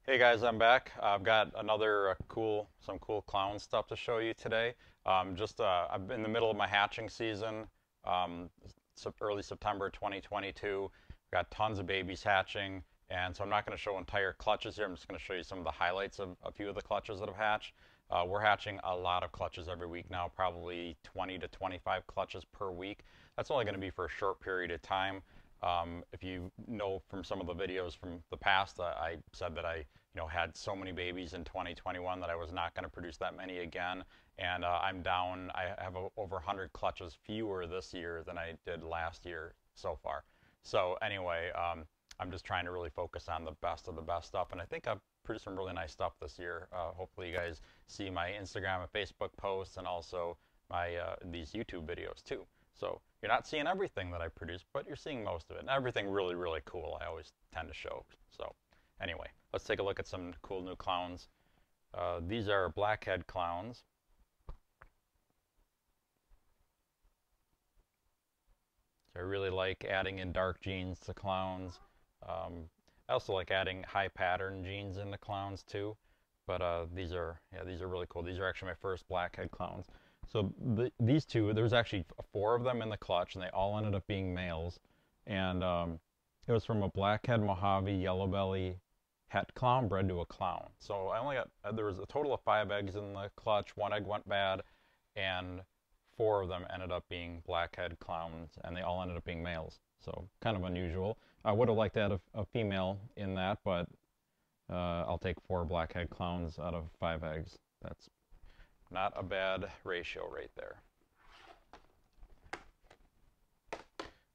Hey guys, I'm back. I've got another some cool clown stuff to show you today. I'm in the middle of my hatching season, um, early September 2022. Got tons of babies hatching, and so I'm not going to show entire clutches here. I'm just going to show you some of the highlights of a few of the clutches that have hatched. We're hatching a lot of clutches every week now, probably 20 to 25 clutches per week. That's only going to be for a short period of time. If you know from some of the videos from the past, I said that I had so many babies in 2021 that I was not going to produce that many again. And I'm down, I have over 100 clutches fewer this year than I did last year so far. So anyway, I'm just trying to really focus on the best of the best stuff. And I think I've produced some really nice stuff this year. Hopefully you guys see my Instagram and Facebook posts and also my these YouTube videos too. So you're not seeing everything that I produce, but you're seeing most of it. And everything really, really cool I always tend to show. So anyway, let's take a look at some cool new clowns. These are Blackhead Clowns. So I really like adding in dark genes to clowns. I also like adding high pattern genes into clowns too. But these are really cool. These are actually my first Blackhead Clowns. So these two, there's actually four of them in the clutch, and they all ended up being males. And it was from a Blackhead Mojave Yellow Belly het clown bred to a clown. So I only got, there was a total of 5 eggs in the clutch. 1 egg went bad, and 4 of them ended up being Blackhead Clowns, and they all ended up being males. So kind of unusual. I would have liked to add a female in that, but I'll take 4 Blackhead Clowns out of 5 eggs. That's not a bad ratio right there.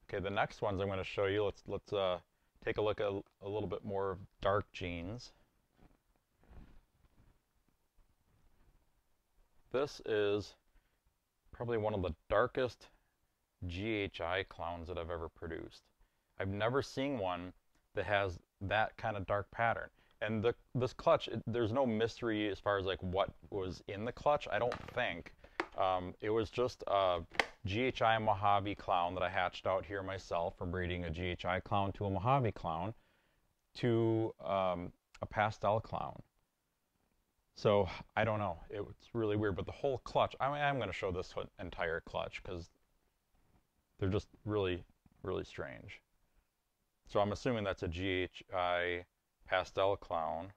Okay, the next ones I'm going to show you. Let's take a look at a little bit more of dark genes. This is probably one of the darkest GHI clowns that I've ever produced. I've never seen one that has that kind of dark pattern. And this clutch, there's no mystery as far as like what was in the clutch. I don't think. It was just a GHI Mojave Clown that I hatched out here myself from breeding a GHI Clown to a Mojave Clown to a Pastel Clown. So I don't know. It's really weird, but the whole clutch, I'm going to show this entire clutch because they're just really, really strange. So I'm assuming that's a GHI Pastel Clown.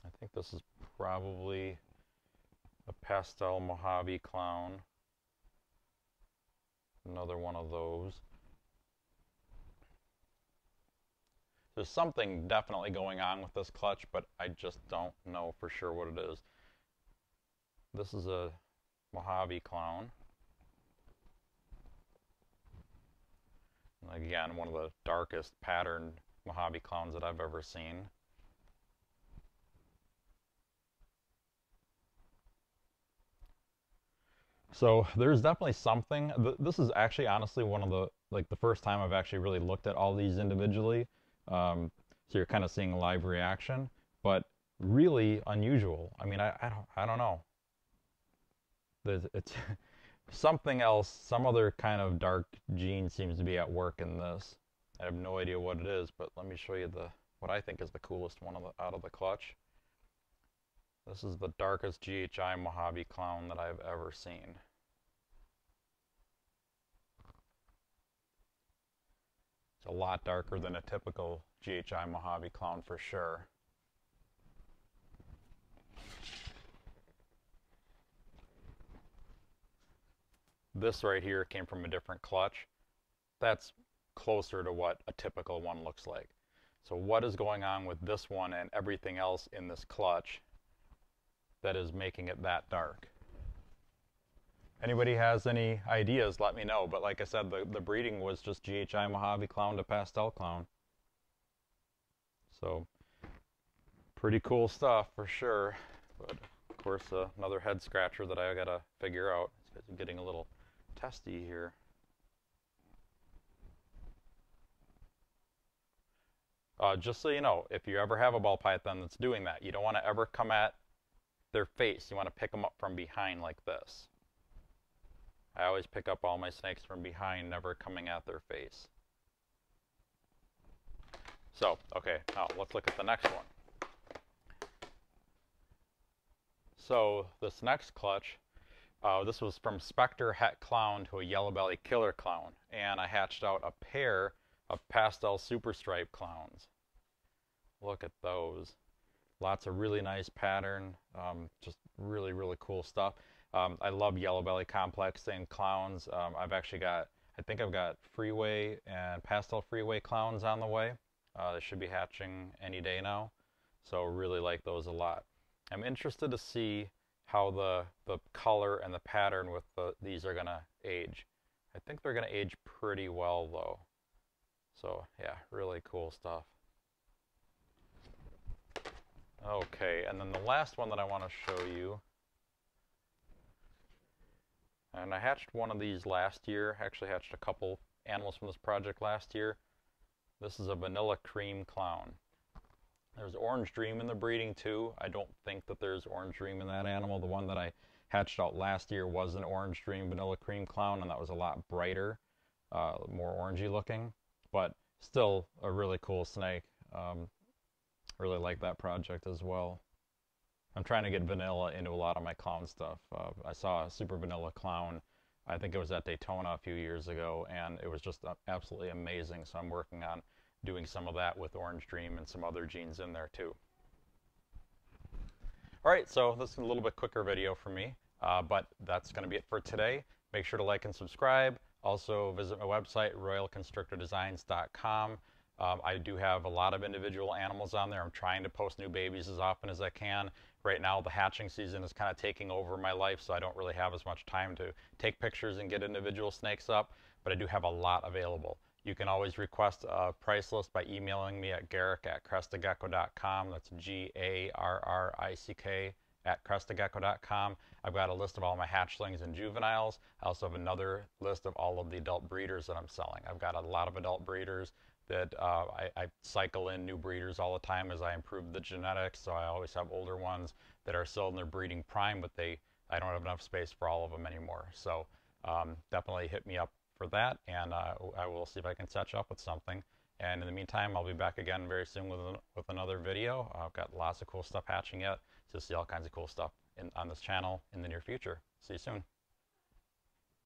I think this is probably a Pastel Mojave Clown. Another one of those. There's something definitely going on with this clutch, but I just don't know for sure what it is. This is a Mojave Clown. Again, one of the darkest patterned Mojave Clowns that I've ever seen. So there's definitely something. This is actually honestly one of the first time I've actually really looked at all these individually. So you're kind of seeing a live reaction, but really unusual. I mean, I don't know. It's something else, some other kind of dark gene seems to be at work in this. I have no idea what it is, but let me show you what I think is the coolest one out of the clutch. This is the darkest GHI Mojave Clown that I've ever seen. It's a lot darker than a typical GHI Mojave Clown for sure. This right here came from a different clutch. That's closer to what a typical one looks like. So what is going on with this one and everything else in this clutch that is making it that dark? Anybody has any ideas, let me know. But like I said, the breeding was just GHI Mojave Clown to Pastel Clown. So pretty cool stuff for sure. But of course, another head scratcher that I gotta figure out. It's getting a little testy here. Just so you know, if you ever have a ball python that's doing that, you don't want to ever come at their face. You want to pick them up from behind like this. I always pick up all my snakes from behind, never coming at their face. So, okay, now let's look at the next one. So this next clutch, this was from Spectre Het Clown to a Yellow Belly Killer Clown, and I hatched out a pair of Pastel Super Stripe Clowns. Look at those. Lots of really nice pattern, just really, really cool stuff. I love Yellow Belly Complex and clowns. I've actually got, I think I've got Freeway and Pastel Freeway Clowns on the way. They should be hatching any day now, so really like those a lot. I'm interested to see how the color and the pattern with these are going to age. I think they're going to age pretty well though. So yeah, really cool stuff. Okay, and then the last one that I want to show you, and I hatched one of these last year, actually hatched a couple animals from this project last year. This is a Vanilla Cream Clown. There's Orange Dream in the breeding too. I don't think that there's Orange Dream in that animal. The one that I hatched out last year was an Orange Dream Vanilla Cream Clown, and that was a lot brighter, more orangey looking, but still a really cool snake. Really like that project as well. I'm trying to get vanilla into a lot of my clown stuff. I saw a Super Vanilla Clown, I think it was at Daytona a few years ago, and it was just absolutely amazing. So I'm working on doing some of that with Orange Dream and some other genes in there too. Alright, so this is a little bit quicker video for me, but that's going to be it for today. Make sure to like and subscribe. Also visit my website, royalconstructordesigns.com. I do have a lot of individual animals on there. I'm trying to post new babies as often as I can. Right now the hatching season is kind of taking over my life, so I don't really have as much time to take pictures and get individual snakes up, but I do have a lot available. You can always request a price list by emailing me at garrick@crestagecko.com. That's GARRICK @crestagecko.com. I've got a list of all my hatchlings and juveniles. I also have another list of all of the adult breeders that I'm selling. I've got a lot of adult breeders that I cycle in new breeders all the time as I improve the genetics, so I always have older ones that are still in their breeding prime, but I don't have enough space for all of them anymore. So definitely hit me up for that, and I will see if I can set you up with something. And in the meantime, I'll be back again very soon with another video. I've got lots of cool stuff hatching yet, so you'll see all kinds of cool stuff on this channel in the near future. See you soon.